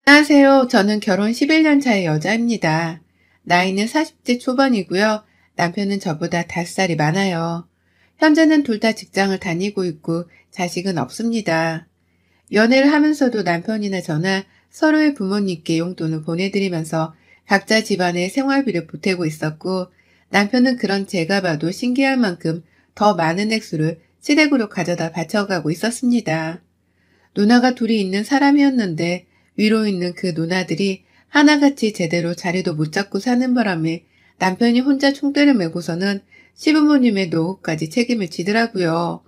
안녕하세요. 저는 결혼 11년 차의 여자입니다. 나이는 40대 초반이고요. 남편은 저보다 5살이 많아요. 현재는 둘 다 직장을 다니고 있고 자식은 없습니다. 연애를 하면서도 남편이나 저나 서로의 부모님께 용돈을 보내드리면서 각자 집안의 생활비를 보태고 있었고, 남편은 그런 제가 봐도 신기할 만큼 더 많은 액수를 시댁으로 가져다 바쳐가고 있었습니다. 누나가 둘이 있는 사람이었는데 위로 있는 그 누나들이 하나같이 제대로 자리도 못 잡고 사는 바람에 남편이 혼자 총대를 메고서는 시부모님의 노후까지 책임을 지더라고요.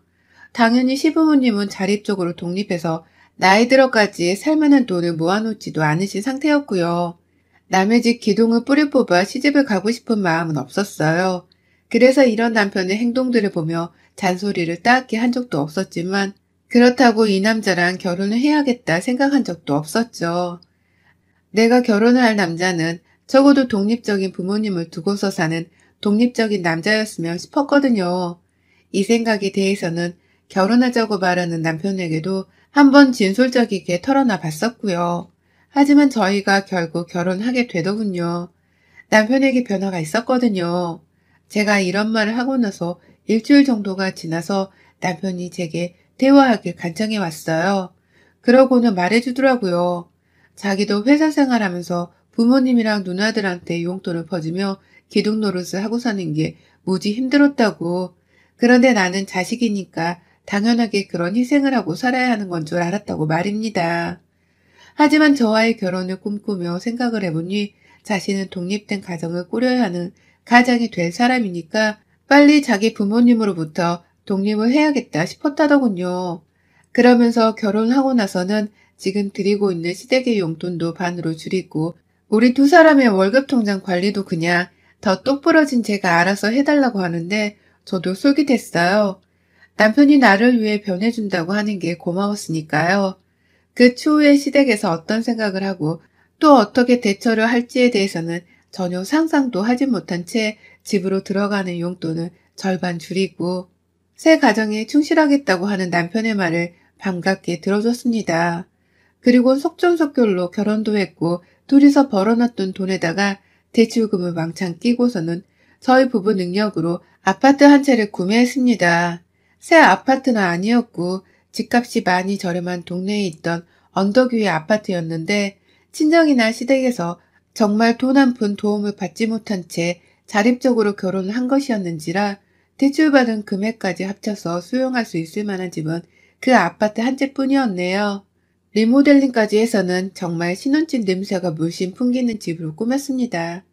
당연히 시부모님은 자립적으로 독립해서 나이 들어까지 살만한 돈을 모아놓지도 않으신 상태였고요. 남의 집 기둥을 뿌리 뽑아 시집을 가고 싶은 마음은 없었어요. 그래서 이런 남편의 행동들을 보며 잔소리를 딱히 한 적도 없었지만, 그렇다고 이 남자랑 결혼을 해야겠다 생각한 적도 없었죠. 내가 결혼을 할 남자는 적어도 독립적인 부모님을 두고서 사는 독립적인 남자였으면 싶었거든요. 이 생각에 대해서는 결혼하자고 말하는 남편에게도 한번 진솔적이게 털어놔 봤었고요. 하지만 저희가 결국 결혼하게 되더군요. 남편에게 변화가 있었거든요. 제가 이런 말을 하고 나서 일주일 정도가 지나서 남편이 제게 대화하길 간청해 왔어요. 그러고는 말해주더라고요. 자기도 회사 생활하면서 부모님이랑 누나들한테 용돈을 퍼주며 기둥 노릇을 하고 사는 게 무지 힘들었다고. 그런데 나는 자식이니까 당연하게 그런 희생을 하고 살아야 하는 건 줄 알았다고 말입니다. 하지만 저와의 결혼을 꿈꾸며 생각을 해보니 자신은 독립된 가정을 꾸려야 하는 가장이 될 사람이니까 빨리 자기 부모님으로부터 독립을 해야겠다 싶었다더군요. 그러면서 결혼하고 나서는 지금 드리고 있는 시댁의 용돈도 반으로 줄이고 우리 두 사람의 월급 통장 관리도 그냥 더 똑부러진 제가 알아서 해달라고 하는데 저도 쏠깃 됐어요. 남편이 나를 위해 변해준다고 하는 게 고마웠으니까요. 그 추후에 시댁에서 어떤 생각을 하고 또 어떻게 대처를 할지에 대해서는 전혀 상상도 하지 못한 채 집으로 들어가는 용돈을 절반 줄이고 새 가정에 충실하겠다고 하는 남편의 말을 반갑게 들어줬습니다. 그리고 속전속결로 결혼도 했고 둘이서 벌어놨던 돈에다가 대출금을 왕창 끼고서는 저희 부부 능력으로 아파트 한 채를 구매했습니다. 새 아파트는 아니었고 집값이 많이 저렴한 동네에 있던 언덕 위의 아파트였는데, 친정이나 시댁에서 정말 돈 한 푼 도움을 받지 못한 채 자립적으로 결혼을 한 것이었는지라 대출받은 금액까지 합쳐서 수용할 수 있을 만한 집은 그 아파트 한 채뿐이었네요. 리모델링까지 해서는 정말 신혼집 냄새가 물씬 풍기는 집으로 꾸몄습니다.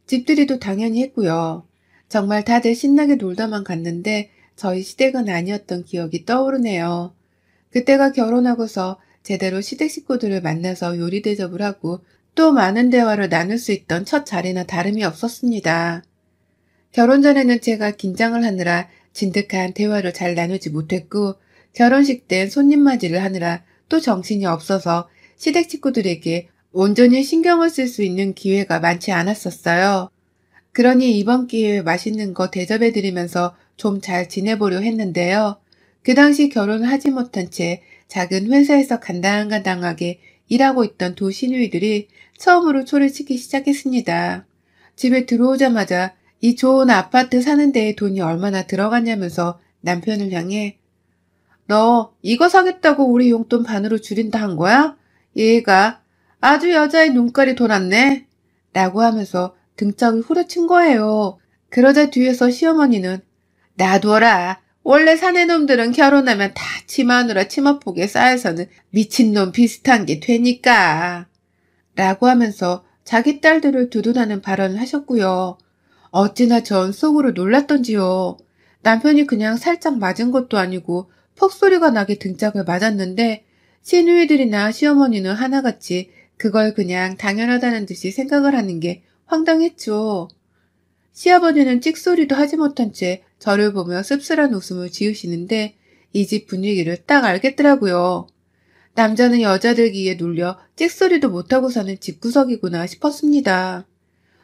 집들이도 당연히 했고요. 정말 다들 신나게 놀다만 갔는데 저희 시댁은 아니었던 기억이 떠오르네요. 그때가 결혼하고서 제대로 시댁 식구들을 만나서 요리 대접을 하고 또 많은 대화를 나눌 수 있던 첫 자리나 다름이 없었습니다. 결혼 전에는 제가 긴장을 하느라 진득한 대화를 잘 나누지 못했고, 결혼식 땐 손님 맞이를 하느라 또 정신이 없어서 시댁 식구들에게 온전히 신경을 쓸 수 있는 기회가 많지 않았었어요. 그러니 이번 기회에 맛있는 거 대접해드리면서 좀 잘 지내보려 했는데요. 그 당시 결혼을 하지 못한 채 작은 회사에서 간당간당하게 일하고 있던 두 시누이들이 처음으로 초를 치기 시작했습니다. 집에 들어오자마자 이 좋은 아파트 사는 데에 돈이 얼마나 들어갔냐면서 남편을 향해 "너 이거 사겠다고 우리 용돈 반으로 줄인다 한 거야? 얘가 아주 여자의 눈깔이 돌았네." 라고 하면서 등짝을 후려친 거예요. 그러자 뒤에서 시어머니는 "놔둬라. 원래 사내놈들은 결혼하면 다 치마누라 치마폭에 쌓여서는 미친놈 비슷한 게 되니까." 라고 하면서 자기 딸들을 두둔하는 발언을 하셨고요. 어찌나 전 속으로 놀랐던지요. 남편이 그냥 살짝 맞은 것도 아니고 퍽소리가 나게 등짝을 맞았는데 시누이들이나 시어머니는 하나같이 그걸 그냥 당연하다는 듯이 생각을 하는 게 황당했죠. 시아버지는 찍소리도 하지 못한 채 저를 보며 씁쓸한 웃음을 지으시는데 이 집 분위기를 딱 알겠더라고요. 남자는 여자들 기에 눌려 찍소리도 못하고 사는 집구석이구나 싶었습니다.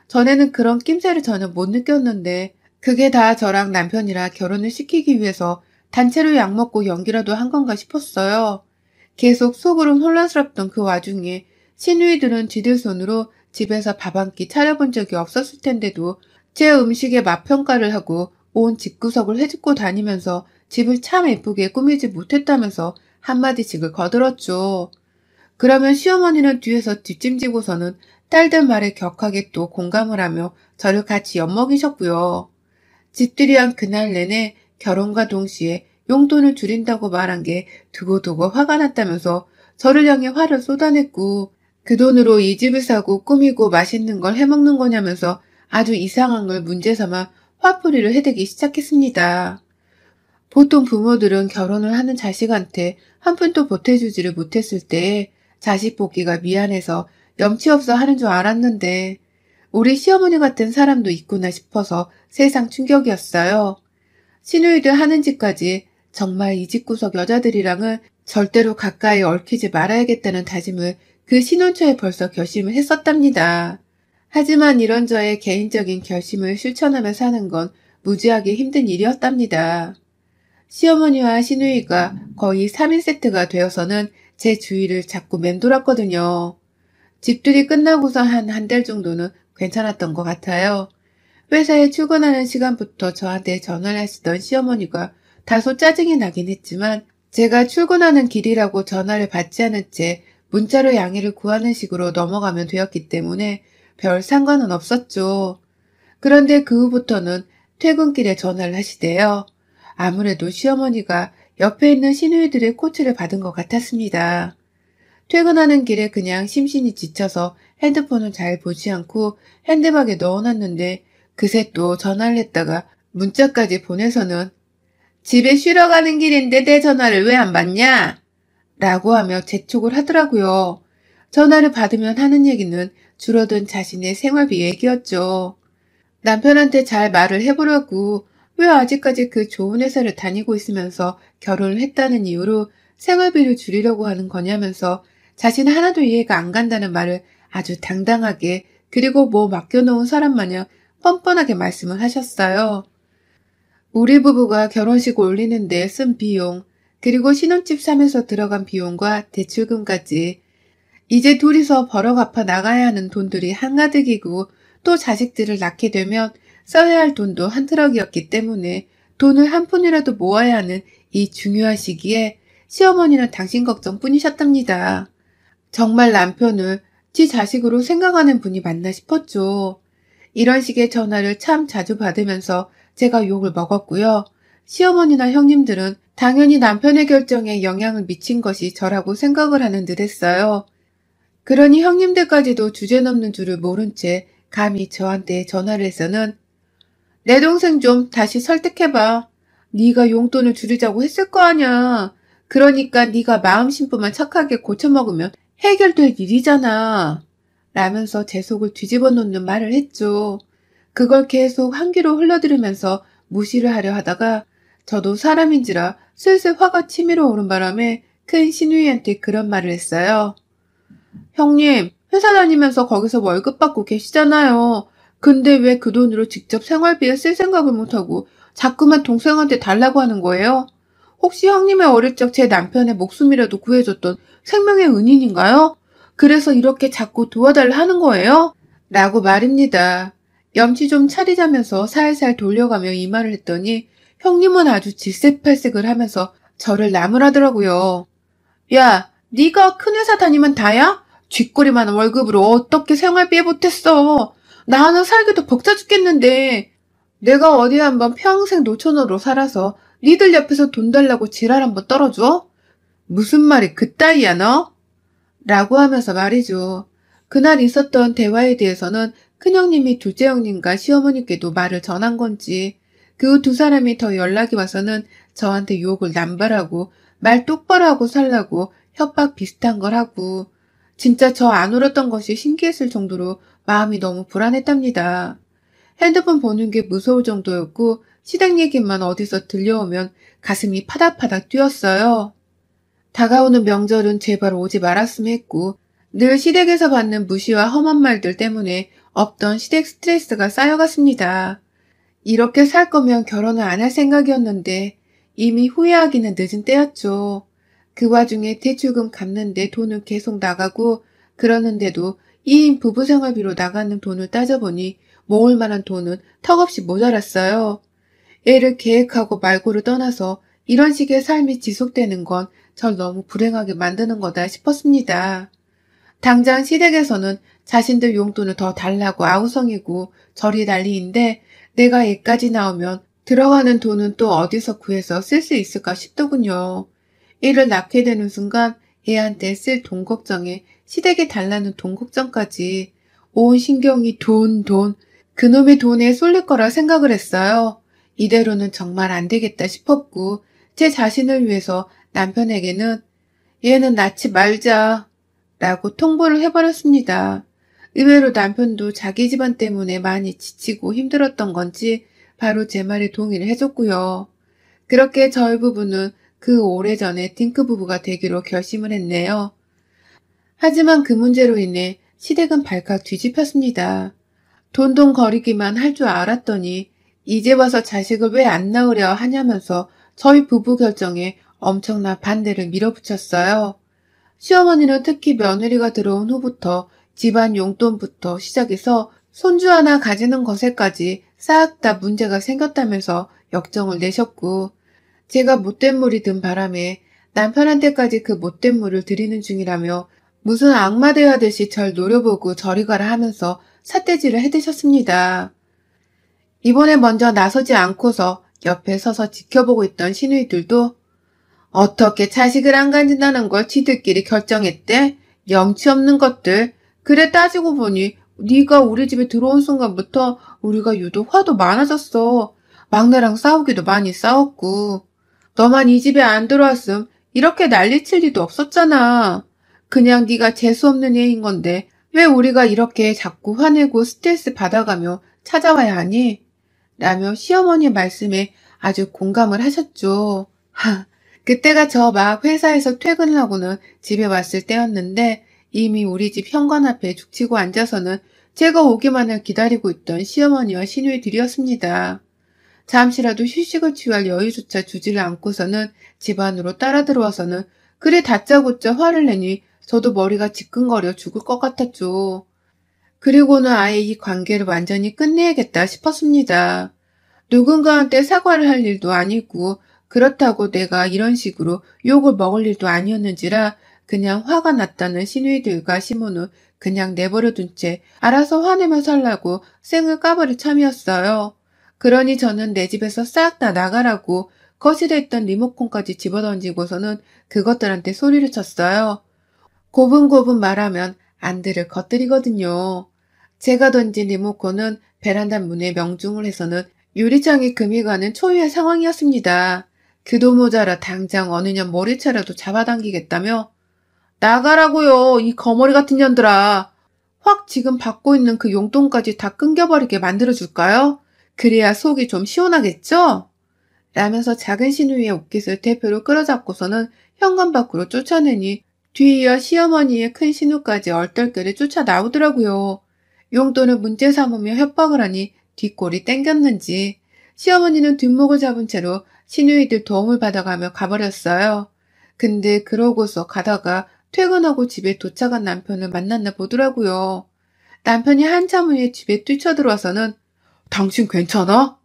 전에는 그런 낌새를 전혀 못 느꼈는데 그게 다 저랑 남편이라 결혼을 시키기 위해서 단체로 약먹고 연기라도 한 건가 싶었어요. 계속 속으론 혼란스럽던 그 와중에 시누이들은 지들 손으로 집에서 밥 한 끼 차려본 적이 없었을 텐데도 제 음식에 맛평가를 하고 온 집구석을 헤집고 다니면서 집을 참 예쁘게 꾸미지 못했다면서 한마디씩을 거들었죠. 그러면 시어머니는 뒤에서 뒷짐지고서는 딸들 말에 격하게 또 공감을 하며 저를 같이 엿먹이셨고요. 집들이한 그날 내내 결혼과 동시에 용돈을 줄인다고 말한 게 두고두고 화가 났다면서 저를 향해 화를 쏟아냈고 그 돈으로 이 집을 사고 꾸미고 맛있는 걸 해먹는 거냐면서 아주 이상한 걸 문제 삼아 화풀이를 해대기 시작했습니다. 보통 부모들은 결혼을 하는 자식한테 한 푼도 보태주지를 못했을 때 자식 복기가 미안해서 염치 없어 하는 줄 알았는데 우리 시어머니 같은 사람도 있구나 싶어서 세상 충격이었어요. 시누이들 하는 짓까지 정말 이 집구석 여자들이랑은 절대로 가까이 얽히지 말아야겠다는 다짐을 그 신혼초에 벌써 결심을 했었답니다. 하지만 이런 저의 개인적인 결심을 실천하며 사는 건 무지하게 힘든 일이었답니다. 시어머니와 시누이가 거의 3인 세트가 되어서는 제 주위를 자꾸 맴돌았거든요. 집들이 끝나고서 한 달 정도는 괜찮았던 것 같아요. 회사에 출근하는 시간부터 저한테 전화를 하시던 시어머니가 다소 짜증이 나긴 했지만 제가 출근하는 길이라고 전화를 받지 않은 채 문자로 양해를 구하는 식으로 넘어가면 되었기 때문에 별 상관은 없었죠. 그런데 그 후부터는 퇴근길에 전화를 하시대요. 아무래도 시어머니가 옆에 있는 시누이들의 코치를 받은 것 같았습니다. 퇴근하는 길에 그냥 심신이 지쳐서 핸드폰을 잘 보지 않고 핸드백에 넣어놨는데 그새 또 전화를 했다가 문자까지 보내서는 집에 쉬러 가는 길인데 내 전화를 왜 안 받냐? 라고 하며 재촉을 하더라고요. 전화를 받으면 하는 얘기는 줄어든 자신의 생활비 얘기였죠. 남편한테 잘 말을 해보려고 왜 아직까지 그 좋은 회사를 다니고 있으면서 결혼을 했다는 이유로 생활비를 줄이려고 하는 거냐면서 자신은 하나도 이해가 안 간다는 말을 아주 당당하게 그리고 뭐 맡겨놓은 사람 마냥 뻔뻔하게 말씀을 하셨어요. 우리 부부가 결혼식 올리는데 쓴 비용, 그리고 신혼집 사면서 들어간 비용과 대출금까지 이제 둘이서 벌어 갚아 나가야 하는 돈들이 한가득이고 또 자식들을 낳게 되면 써야 할 돈도 한 트럭이었기 때문에 돈을 한 푼이라도 모아야 하는 이 중요한 시기에 시어머니는 당신 걱정뿐이셨답니다. 정말 남편을 지 자식으로 생각하는 분이 맞나 싶었죠. 이런 식의 전화를 참 자주 받으면서 제가 욕을 먹었고요. 시어머니나 형님들은 당연히 남편의 결정에 영향을 미친 것이 저라고 생각을 하는 듯 했어요. 그러니 형님들까지도 주제넘는 줄을 모른 채 감히 저한테 전화를 해서는 내 동생 좀 다시 설득해봐. 네가 용돈을 줄이자고 했을 거 아냐. 그러니까 네가 마음 심부만 착하게 고쳐먹으면 해결될 일이잖아. 라면서 제 속을 뒤집어 놓는 말을 했죠. 그걸 계속 한 귀로 흘러들으면서 무시를 하려 하다가 저도 사람인지라 슬슬 화가 치밀어 오른 바람에 큰 시누이한테 그런 말을 했어요. 형님, 회사 다니면서 거기서 월급 받고 계시잖아요. 근데 왜 그 돈으로 직접 생활비에 쓸 생각을 못하고 자꾸만 동생한테 달라고 하는 거예요? 혹시 형님의 어릴 적 제 남편의 목숨이라도 구해줬던 생명의 은인인가요? 그래서 이렇게 자꾸 도와달라 하는 거예요? 라고 말입니다. 염치 좀 차리자면서 살살 돌려가며 이 말을 했더니 형님은 아주 질색팔색을 하면서 저를 나무라더라고요. 야, 네가 큰 회사 다니면 다야? 쥐꼬리만 월급으로 어떻게 생활비에 못했어? 나는 살기도 벅차 죽겠는데 내가 어디 한번 평생 노처녀로 살아서 니들 옆에서 돈 달라고 지랄 한번 떨어줘? 무슨 말이 그따위야 너? 라고 하면서 말이죠. 그날 있었던 대화에 대해서는 큰형님이 둘째 형님과 시어머니께도 말을 전한 건지 그 두 사람이 더 연락이 와서는 저한테 욕을 남발하고 말 똑바로 하고 살라고 협박 비슷한 걸 하고 진짜 저 안 울었던 것이 신기했을 정도로 마음이 너무 불안했답니다. 핸드폰 보는 게 무서울 정도였고 시댁 얘기만 어디서 들려오면 가슴이 파닥파닥 뛰었어요. 다가오는 명절은 제발 오지 말았으면 했고 늘 시댁에서 받는 무시와 험한 말들 때문에 없던 시댁 스트레스가 쌓여갔습니다. 이렇게 살 거면 결혼을 안 할 생각이었는데 이미 후회하기는 늦은 때였죠. 그 와중에 대출금 갚는데 돈은 계속 나가고 그러는데도 2인 부부 생활비로 나가는 돈을 따져보니 모을 만한 돈은 턱없이 모자랐어요. 애를 계획하고 말고를 떠나서 이런 식의 삶이 지속되는 건 절 너무 불행하게 만드는 거다 싶었습니다. 당장 시댁에서는 자신들 용돈을 더 달라고 아우성이고 절이 난리인데 내가 애까지 나오면 들어가는 돈은 또 어디서 구해서 쓸 수 있을까 싶더군요. 애를 낳게 되는 순간 애한테 쓸 돈 걱정에 시댁에 달라는 돈 걱정까지 온 신경이 돈, 그놈의 돈에 쏠릴 거라 생각을 했어요. 이대로는 정말 안 되겠다 싶었고 제 자신을 위해서 남편에게는 얘는 낳지 말자 라고 통보를 해버렸습니다. 의외로 남편도 자기 집안 때문에 많이 지치고 힘들었던 건지 바로 제 말에 동의를 해줬고요. 그렇게 저희 부부는 그 오래전에 딩크 부부가 되기로 결심을 했네요. 하지만 그 문제로 인해 시댁은 발칵 뒤집혔습니다. 돈돈거리기만 할 줄 알았더니 이제 와서 자식을 왜 안 낳으려 하냐면서 저희 부부 결정에 엄청난 반대를 밀어붙였어요. 시어머니는 특히 며느리가 들어온 후부터 집안 용돈부터 시작해서 손주 하나 가지는 것에까지 싹 다 문제가 생겼다면서 역정을 내셨고 제가 못된 물이 든 바람에 남편한테까지 그 못된 물을 드리는 중이라며 무슨 악마 대하듯이 절 노려보고 저리 가라 하면서 삿대질을 해대셨습니다. 이번에 먼저 나서지 않고서 옆에 서서 지켜보고 있던 시누이들도 어떻게 자식을 안 가진다는 걸 지들끼리 결정했대? 염치 없는 것들. 그래 따지고 보니 네가 우리 집에 들어온 순간부터 우리가 유독 화도 많아졌어. 막내랑 싸우기도 많이 싸웠고. 너만 이 집에 안 들어왔음 이렇게 난리칠 리도 없었잖아. 그냥 네가 재수없는 애인 건데 왜 우리가 이렇게 자꾸 화내고 스트레스 받아가며 찾아와야 하니? 라며 시어머니 말씀에 아주 공감을 하셨죠. 그때가 저 막 회사에서 퇴근을 하고는 집에 왔을 때였는데 이미 우리 집 현관 앞에 죽치고 앉아서는 제가 오기만을 기다리고 있던 시어머니와 시누이들이었습니다. 잠시라도 휴식을 취할 여유조차 주지를 않고서는 집 안으로 따라 들어와서는 그리 다짜고짜 화를 내니 저도 머리가 지끈거려 죽을 것 같았죠. 그리고는 아예 이 관계를 완전히 끝내야겠다 싶었습니다. 누군가한테 사과를 할 일도 아니고 그렇다고 내가 이런 식으로 욕을 먹을 일도 아니었는지라 그냥 화가 났다는 시누이들과 시모는 그냥 내버려둔 채 알아서 화내며 살라고 쌩을 까버릴 참이었어요. 그러니 저는 내 집에서 싹 다 나가라고 거실에 있던 리모컨까지 집어던지고서는 그것들한테 소리를 쳤어요. 고분고분 말하면 안 들을 것들이거든요. 제가 던진 리모컨은 베란다 문에 명중을 해서는 유리창에 금이 가는 초유의 상황이었습니다. 그도 모자라 당장 어느 년 머리채라도 잡아당기겠다며 나가라고요 이 거머리 같은 년들아. 확 지금 받고 있는 그 용돈까지 다 끊겨버리게 만들어줄까요? 그래야 속이 좀 시원하겠죠? 라면서 작은 시누이의 옷깃을 대표로 끌어잡고서는 현관 밖으로 쫓아내니 뒤이어 시어머니의 큰 시누까지 얼떨결에 쫓아나오더라고요. 용돈을 문제 삼으며 협박을 하니 뒷골이 땡겼는지 시어머니는 뒷목을 잡은 채로 시누이들 도움을 받아가며 가버렸어요. 근데 그러고서 가다가 퇴근하고 집에 도착한 남편을 만났나 보더라고요. 남편이 한참 후에 집에 뛰쳐들어와서는 당신 괜찮아?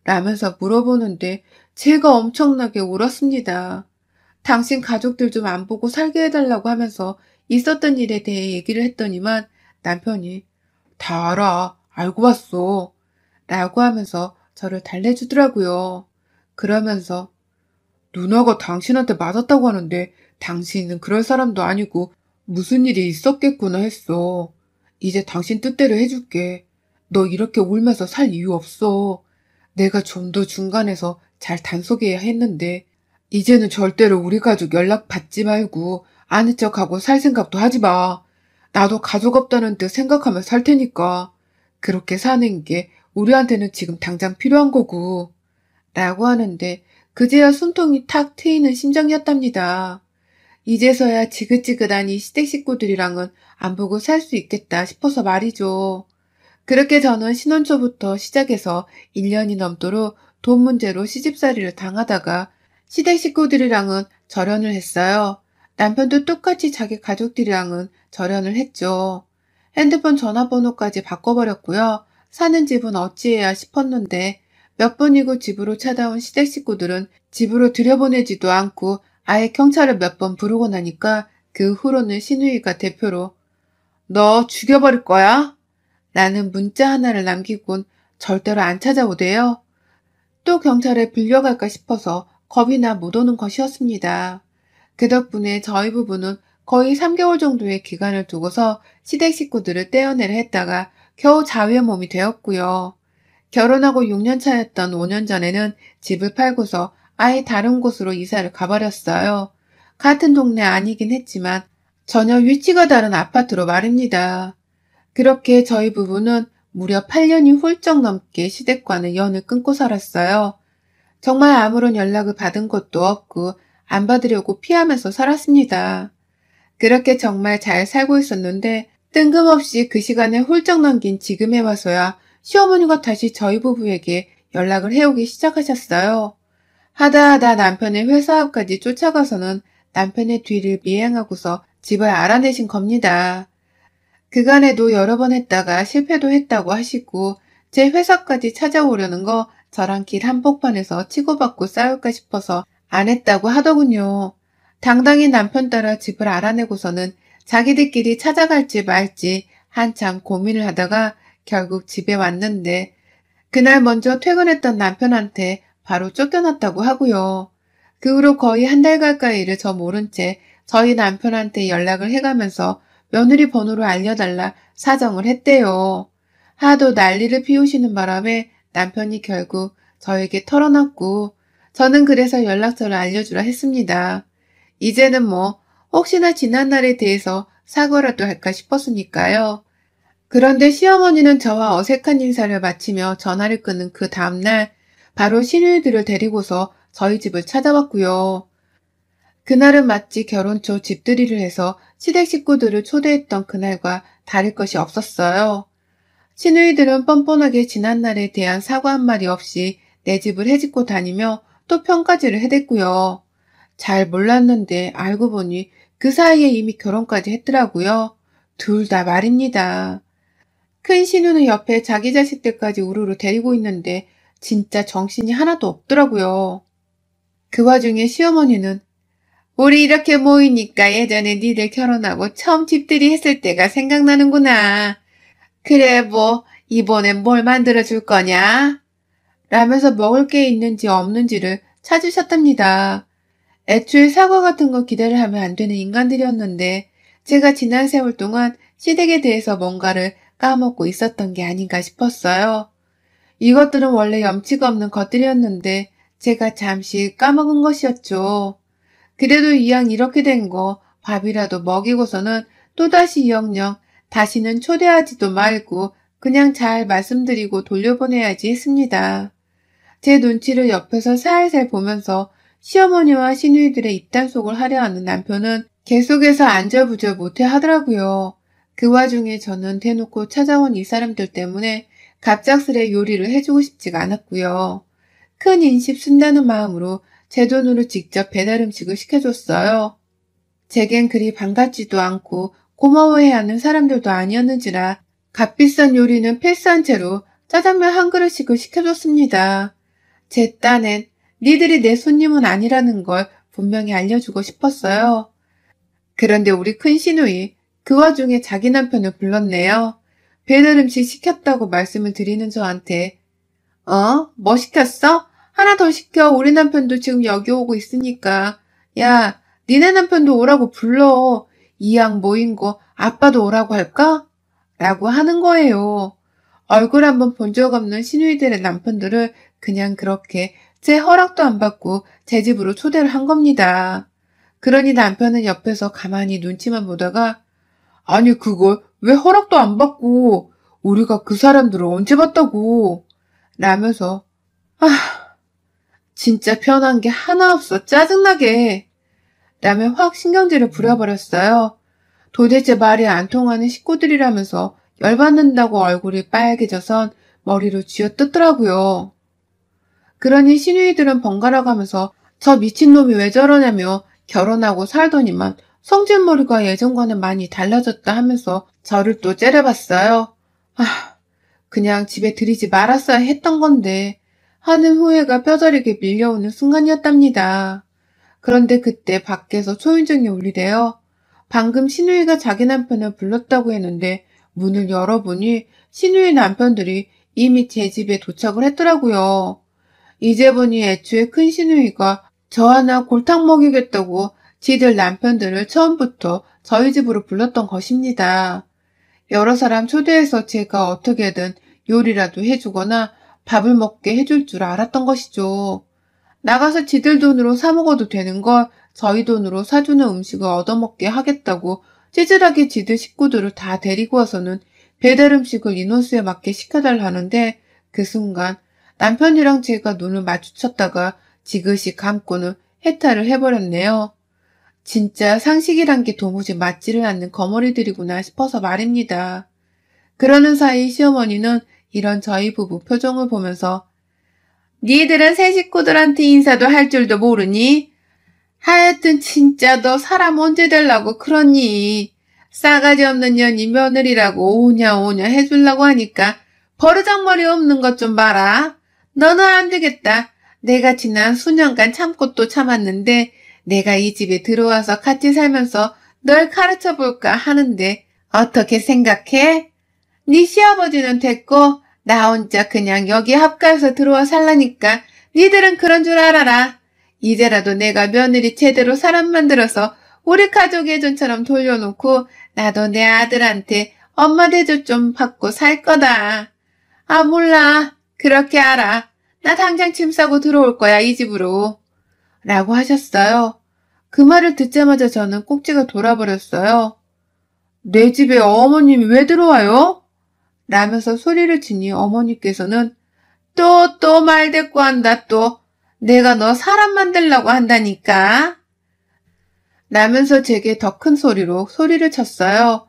라면서 물어보는데 제가 엄청나게 울었습니다. 당신 가족들 좀 안 보고 살게 해달라고 하면서 있었던 일에 대해 얘기를 했더니만 남편이 다 알아. 알고 봤어. 라고 하면서 저를 달래주더라고요. 그러면서 누나가 당신한테 맞았다고 하는데 당신은 그럴 사람도 아니고 무슨 일이 있었겠구나 했어. 이제 당신 뜻대로 해줄게. 너 이렇게 울면서 살 이유 없어. 내가 좀 더 중간에서 잘 단속해야 했는데 이제는 절대로 우리 가족 연락 받지 말고 아는 척하고 살 생각도 하지 마. 나도 가족 없다는 뜻 생각하며 살 테니까. 그렇게 사는 게 우리한테는 지금 당장 필요한 거고. 라고 하는데 그제야 숨통이 탁 트이는 심정이었답니다. 이제서야 지긋지긋한 이 시댁 식구들이랑은 안 보고 살 수 있겠다 싶어서 말이죠. 그렇게 저는 신혼 초부터 시작해서 1년이 넘도록 돈 문제로 시집살이를 당하다가 시댁 식구들이랑은 절연을 했어요. 남편도 똑같이 자기 가족들이랑은 절연을 했죠. 핸드폰 전화번호까지 바꿔버렸고요. 사는 집은 어찌해야 싶었는데 몇 번이고 집으로 찾아온 시댁 식구들은 집으로 들여보내지도 않고 아예 경찰을 몇 번 부르고 나니까 그 후로는 신우이가 대표로 너 죽여버릴 거야? 라는 문자 하나를 남기곤 절대로 안 찾아오대요. 또 경찰에 불려갈까 싶어서 겁이 나 못 오는 것이었습니다. 그 덕분에 저희 부부는 거의 3개월 정도의 기간을 두고서 시댁 식구들을 떼어내려 했다가 겨우 자유의 몸이 되었고요. 결혼하고 6년 차였던 5년 전에는 집을 팔고서 아예 다른 곳으로 이사를 가버렸어요. 같은 동네 아니긴 했지만 전혀 위치가 다른 아파트로 말입니다. 그렇게 저희 부부는 무려 8년이 훌쩍 넘게 시댁과는 연을 끊고 살았어요. 정말 아무런 연락을 받은 것도 없고 안 받으려고 피하면서 살았습니다. 그렇게 정말 잘 살고 있었는데 뜬금없이 그 시간을 훌쩍 넘긴 지금에 와서야 시어머니가 다시 저희 부부에게 연락을 해오기 시작하셨어요. 하다하다 남편의 회사 앞까지 쫓아가서는 남편의 뒤를 미행하고서 집을 알아내신 겁니다. 그간에도 여러 번 했다가 실패도 했다고 하시고 제 회사까지 찾아오려는 거 저랑 길 한복판에서 치고받고 싸울까 싶어서 안 했다고 하더군요. 당당히 남편 따라 집을 알아내고서는 자기들끼리 찾아갈지 말지 한참 고민을 하다가 결국 집에 왔는데 그날 먼저 퇴근했던 남편한테 바로 쫓겨났다고 하고요. 그 후로 거의 한 달 가까이를 저 모른 채 저희 남편한테 연락을 해가면서 며느리 번호를 알려달라 사정을 했대요. 하도 난리를 피우시는 바람에 남편이 결국 저에게 털어놨고 저는 그래서 연락처를 알려주라 했습니다. 이제는 뭐 혹시나 지난날에 대해서 사과라도 할까 싶었으니까요. 그런데 시어머니는 저와 어색한 인사를 마치며 전화를 끊은 그 다음날 바로 시누이들을 데리고서 저희 집을 찾아왔고요. 그날은 마치 결혼 초 집들이를 해서 시댁 식구들을 초대했던 그날과 다를 것이 없었어요. 시누이들은 뻔뻔하게 지난날에 대한 사과 한 마디 없이 내 집을 헤집고 다니며 또 평가질을 해댔고요. 잘 몰랐는데 알고 보니 그 사이에 이미 결혼까지 했더라고요. 둘 다 말입니다. 큰 시누는 옆에 자기 자식들까지 우르르 데리고 있는데 진짜 정신이 하나도 없더라고요. 그 와중에 시어머니는 우리 이렇게 모이니까 예전에 니들 결혼하고 처음 집들이 했을 때가 생각나는구나. 그래 뭐 이번엔 뭘 만들어줄 거냐? 라면서 먹을 게 있는지 없는지를 찾으셨답니다. 애초에 사과 같은 거 기대를 하면 안 되는 인간들이었는데 제가 지난 세월 동안 시댁에 대해서 뭔가를 까먹고 있었던 게 아닌가 싶었어요. 이것들은 원래 염치가 없는 것들이었는데 제가 잠시 까먹은 것이었죠. 그래도 이왕 이렇게 된 거 밥이라도 먹이고서는 또다시 영영 다시는 초대하지도 말고 그냥 잘 말씀드리고 돌려보내야지 했습니다. 제 눈치를 옆에서 살살 보면서 시어머니와 시누이들의 입단속을 하려 하는 남편은 계속해서 안절부절 못해 하더라고요. 그 와중에 저는 대놓고 찾아온 이 사람들 때문에 갑작스레 요리를 해주고 싶지가 않았고요. 큰 인십 쓴다는 마음으로 제 돈으로 직접 배달 음식을 시켜줬어요. 제겐 그리 반갑지도 않고 고마워해야 하는 사람들도 아니었는지라 값비싼 요리는 패스한 채로 짜장면 한 그릇씩을 시켜줬습니다. 제 딴엔 니들이 내 손님은 아니라는 걸 분명히 알려주고 싶었어요. 그런데 우리 큰 시누이 그 와중에 자기 남편을 불렀네요. 배달 음식 시켰다고 말씀을 드리는 저한테 뭐 시켰어? 하나 더 시켜. 우리 남편도 지금 여기 오고 있으니까. 야, 니네 남편도 오라고 불러. 이왕 모인 거 아빠도 오라고 할까? 라고 하는 거예요. 얼굴 한번 본 적 없는 시누이들의 남편들을 그냥 그렇게 제 허락도 안 받고 제 집으로 초대를 한 겁니다. 그러니 남편은 옆에서 가만히 눈치만 보다가 아니 그걸 왜 허락도 안 받고 우리가 그 사람들을 언제 봤다고 라면서 진짜 편한 게 하나 없어 짜증나게 라며 확 신경질을 부려버렸어요. 도대체 말이 안 통하는 식구들이라면서 열받는다고 얼굴이 빨개져선 머리를 쥐어뜯더라고요. 그러니 시누이들은 번갈아 가면서 저 미친놈이 왜 저러냐며 결혼하고 살더니만 성질머리가 예전과는 많이 달라졌다 하면서 저를 또 째려봤어요. 그냥 집에 들이지 말았어야 했던 건데 하는 후회가 뼈저리게 밀려오는 순간이었답니다. 그런데 그때 밖에서 초인종이 울리대요. 방금 신우이가 자기 남편을 불렀다고 했는데 문을 열어보니 신우이 남편들이 이미 제 집에 도착을 했더라고요. 이제 보니 애초에 큰 신우이가 저 하나 골탕 먹이겠다고 지들 남편들을 처음부터 저희 집으로 불렀던 것입니다. 여러 사람 초대해서 제가 어떻게든 요리라도 해주거나 밥을 먹게 해줄 줄 알았던 것이죠. 나가서 지들 돈으로 사 먹어도 되는 걸 저희 돈으로 사주는 음식을 얻어먹게 하겠다고 찌질하게 지들 식구들을 다 데리고 와서는 배달 음식을 인원수에 맞게 시켜달라 하는데 그 순간 남편이랑 제가 눈을 마주쳤다가 지그시 감고는 해탈을 해버렸네요. 진짜 상식이란 게 도무지 맞지를 않는 거머리들이구나 싶어서 말입니다. 그러는 사이 시어머니는 이런 저희 부부 표정을 보면서 니들은 새 식구들한테 인사도 할 줄도 모르니? 하여튼 진짜 너 사람 언제 되려고 그러니? 싸가지 없는 년이 며느리라고 오냐오냐 해주려고 하니까 버르장머리 없는 것 좀 봐라. 너는 안 되겠다. 내가 지난 수년간 참고 또 참았는데 내가 이 집에 들어와서 같이 살면서 널 가르쳐볼까 하는데 어떻게 생각해? 네 시아버지는 됐고 나 혼자 그냥 여기 합가해서 들어와 살라니까 니들은 그런 줄 알아라. 이제라도 내가 며느리 제대로 사람 만들어서 우리 가족 예전처럼 돌려놓고 나도 내 아들한테 엄마 대접 좀 받고 살 거다. 몰라. 그렇게 알아. 나 당장 짐 싸고 들어올 거야, 이 집으로. 라고 하셨어요. 그 말을 듣자마자 저는 꼭지가 돌아버렸어요. 내 집에 어머님이 왜 들어와요? 라면서 소리를 치니 어머니께서는 또 말 대꾸 한다 또. 내가 너 사람 만들려고 한다니까. 라면서 제게 더 큰 소리로 소리를 쳤어요.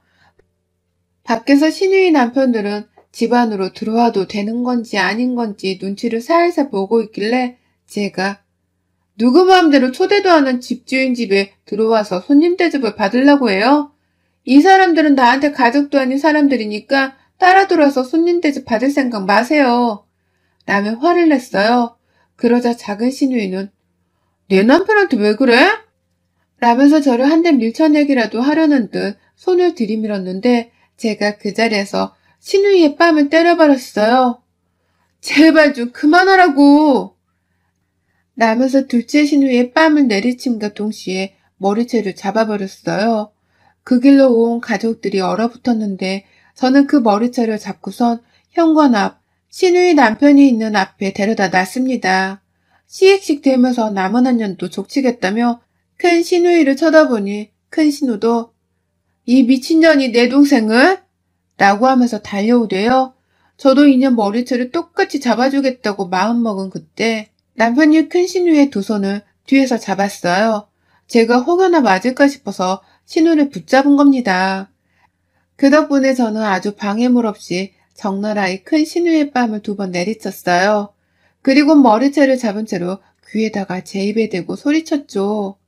밖에서 신우이 남편들은 집 안으로 들어와도 되는 건지 아닌 건지 눈치를 살살 보고 있길래 제가 누구 마음대로 초대도 않은 집주인 집에 들어와서 손님 대접을 받으려고 해요? 이 사람들은 나한테 가족도 아닌 사람들이니까 따라 들어와서 손님 대접 받을 생각 마세요. 라며 화를 냈어요. 그러자 작은 신우이는 내 남편한테 왜 그래? 라면서 저를 한 대 밀쳐내기라도 하려는 듯 손을 들이밀었는데 제가 그 자리에서 신우이의 뺨을 때려버렸어요. 제발 좀 그만하라고. 라면서 둘째 신우이의 뺨을 내리침과 동시에 머리채를 잡아버렸어요. 그 길로 온 가족들이 얼어붙었는데 저는 그 머리채를 잡고선 현관 앞 신우이 남편이 있는 앞에 데려다 놨습니다. 시익식 대면서 남은 한 년도 족치겠다며 큰 신우이를 쳐다보니 큰 신우도 이 미친년이 내 동생을? 라고 하면서 달려오대요. 저도 이년 머리채를 똑같이 잡아주겠다고 마음먹은 그때 남편이 큰 신우의 두 손을 뒤에서 잡았어요. 제가 혹여나 맞을까 싶어서 신우를 붙잡은 겁니다. 그 덕분에 저는 아주 방해물 없이 적나라히 큰 신우의 뺨을 2번 내리쳤어요. 그리고 머리채를 잡은 채로 귀에다가 제 입에 대고 소리쳤죠.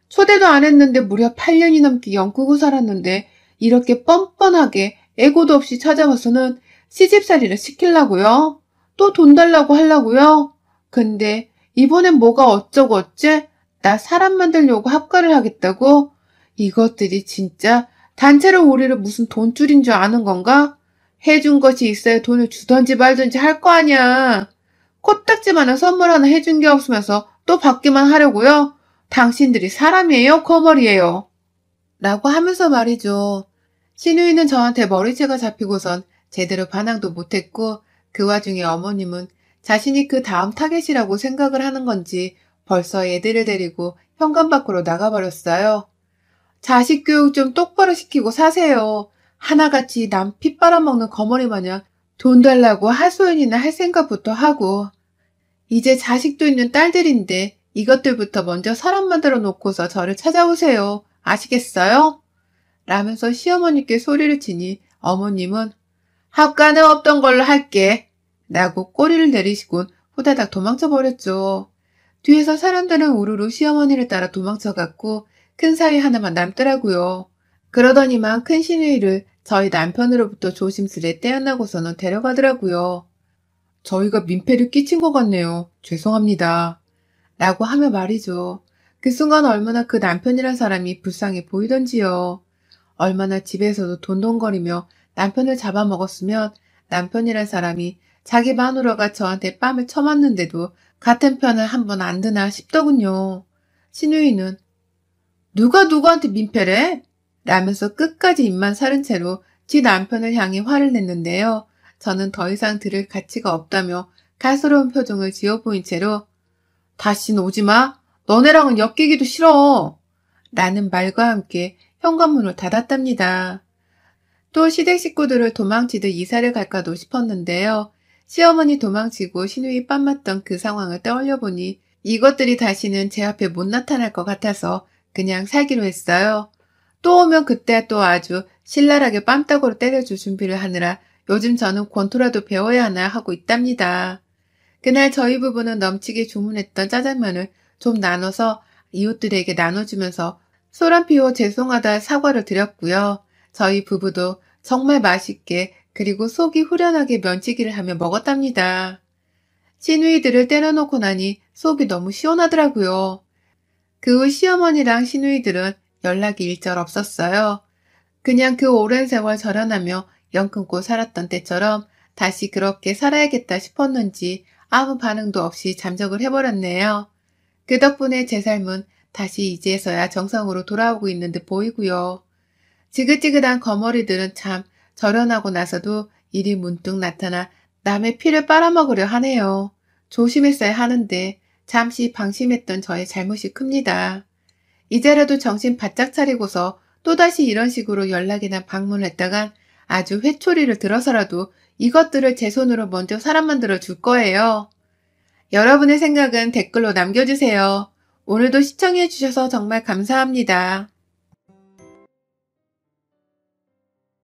초대도 안 했는데 무려 8년이 넘게 영구고 살았는데 이렇게 뻔뻔하게 애고도 없이 찾아와서는 시집살이를 시키려고요? 또 돈 달라고 하려고요? 근데 이번엔 뭐가 어쩌고 어째? 나 사람 만들려고 합가를 하겠다고? 이것들이 진짜 단체로 우리를 무슨 돈줄인 줄 아는 건가? 해준 것이 있어야 돈을 주던지 말든지 할 거 아니야. 코딱지만한 선물 하나 해준 게 없으면서 또 받기만 하려고요? 당신들이 사람이에요? 거머리예요? 라고 하면서 말이죠. 신우이는 저한테 머리채가 잡히고선 제대로 반항도 못했고 그 와중에 어머님은 자신이 그 다음 타겟이라고 생각을 하는 건지 벌써 애들을 데리고 현관 밖으로 나가버렸어요. 자식 교육 좀 똑바로 시키고 사세요. 하나같이 남 피 빨아먹는 거머리 마냥 돈 달라고 하소연이나 할 생각부터 하고. 이제 자식도 있는 딸들인데 이것들부터 먼저 사람 만들어 놓고서 저를 찾아오세요. 아시겠어요? 라면서 시어머니께 소리를 치니 어머님은 합가는 없던 걸로 할게. 라고 꼬리를 내리시곤 후다닥 도망쳐 버렸죠. 뒤에서 사람들은 우르르 시어머니를 따라 도망쳐갔고 큰 사위 하나만 남더라고요. 그러더니만 큰 시누이를 저희 남편으로부터 조심스레 떼어나고서는 데려가더라고요. 저희가 민폐를 끼친 것 같네요. 죄송합니다. 라고 하며 말이죠. 그 순간 얼마나 그 남편이란 사람이 불쌍해 보이던지요. 얼마나 집에서도 돈돈거리며 남편을 잡아먹었으면 남편이란 사람이 자기 마누라가 저한테 뺨을 쳐맞는데도 같은 편을 한 번 안 드나 싶더군요. 시누이는 누가 누구한테 민폐래? 라면서 끝까지 입만 사른 채로 지 남편을 향해 화를 냈는데요. 저는 더 이상 들을 가치가 없다며 가스로운 표정을 지어 보인 채로 다신 오지 마. 너네랑은 엮이기도 싫어. 라는 말과 함께 현관문을 닫았답니다. 또 시댁 식구들을 도망치듯 이사를 갈까도 싶었는데요. 시어머니 도망치고 시누이 뺨 맞던 그 상황을 떠올려 보니 이것들이 다시는 제 앞에 못 나타날 것 같아서 그냥 살기로 했어요. 또 오면 그때 또 아주 신랄하게 뺨따구로 때려줄 준비를 하느라 요즘 저는 권투라도 배워야 하나 하고 있답니다. 그날 저희 부부는 넘치게 주문했던 짜장면을 좀 나눠서 이웃들에게 나눠주면서 소란 피워 죄송하다 사과를 드렸고요. 저희 부부도 정말 맛있게 그리고 속이 후련하게 면치기를 하며 먹었답니다. 시누이들을 때려놓고 나니 속이 너무 시원하더라고요. 그 후 시어머니랑 시누이들은 연락이 일절 없었어요. 그냥 그 오랜 세월 절연하며 영 끊고 살았던 때처럼 다시 그렇게 살아야겠다 싶었는지 아무 반응도 없이 잠적을 해버렸네요. 그 덕분에 제 삶은 다시 이제서야 정상으로 돌아오고 있는 듯 보이고요. 지긋지긋한 거머리들은 참 절연하고 나서도 일이 문득 나타나 남의 피를 빨아먹으려 하네요. 조심했어야 하는데 잠시 방심했던 저의 잘못이 큽니다. 이제라도 정신 바짝 차리고서 또다시 이런 식으로 연락이나 방문을 했다간 아주 회초리를 들어서라도 이것들을 제 손으로 먼저 사람 만들어 줄 거예요. 여러분의 생각은 댓글로 남겨주세요. 오늘도 시청해 주셔서 정말 감사합니다.